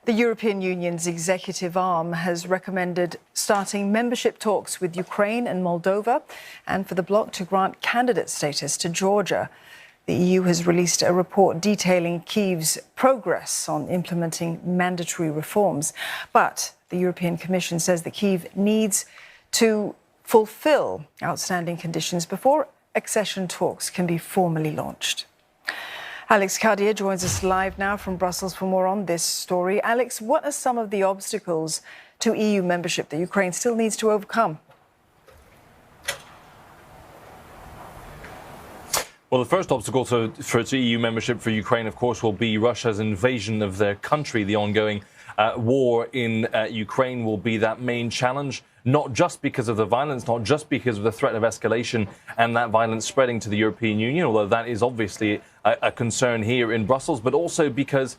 The European Union's executive arm has recommended starting membership talks with Ukraine and Moldova, and for the bloc to grant candidate status to Georgia. The EU has released a report detailing Kyiv's progress on implementing mandatory reforms. But the European Commission says that Kyiv needs to fulfill outstanding conditions before accession talks can be formally launched. Alex Cardier joins us live now from Brussels for more on this story. Alex, what are some of the obstacles to EU membership that Ukraine still needs to overcome? Well, the first obstacle to EU membership for Ukraine, of course, will be Russia's invasion of their country. The ongoing war in Ukraine will be that main challenge, not just because of the violence, not just because of the threat of escalation and that violence spreading to the European Union, although that is obviously a concern here in Brussels, but also because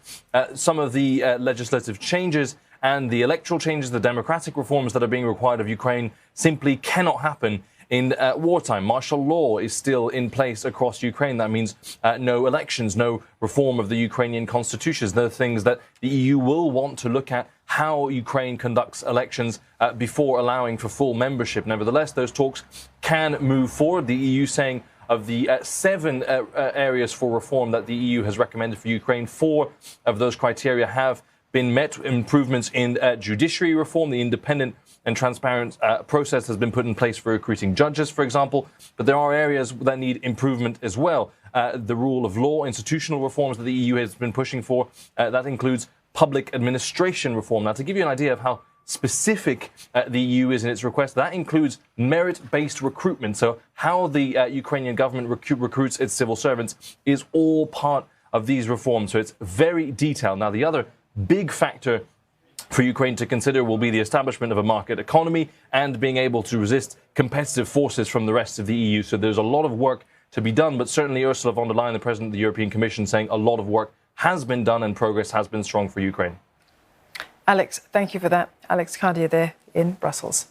some of the legislative changes and the electoral changes, the democratic reforms that are being required of Ukraine simply cannot happen in wartime. Martial law is still in place across Ukraine. That means no elections, no reform of the Ukrainian constitutions. They're things that the EU will want to look at how Ukraine conducts elections before allowing for full membership. Nevertheless, those talks can move forward. The EU saying of the 7 areas for reform that the EU has recommended for Ukraine, 4 of those criteria have been met. Improvements in judiciary reform, the independent and transparent process has been put in place for recruiting judges, for example. But there are areas that need improvement as well. The rule of law, institutional reforms that the EU has been pushing for, that includes public administration reform. Now, to give you an idea of how specific the EU is in its request, that includes merit-based recruitment. So how the Ukrainian government recruits its civil servants is all part of these reforms. So it's very detailed. Now, the other big factor for Ukraine to consider will be the establishment of a market economy and being able to resist competitive forces from the rest of the EU. So there's a lot of work to be done, but certainly Ursula von der Leyen, the President of the European Commission, saying a lot of work has been done and progress has been strong for Ukraine. Alex, thank you for that. Alex Cardier there in Brussels.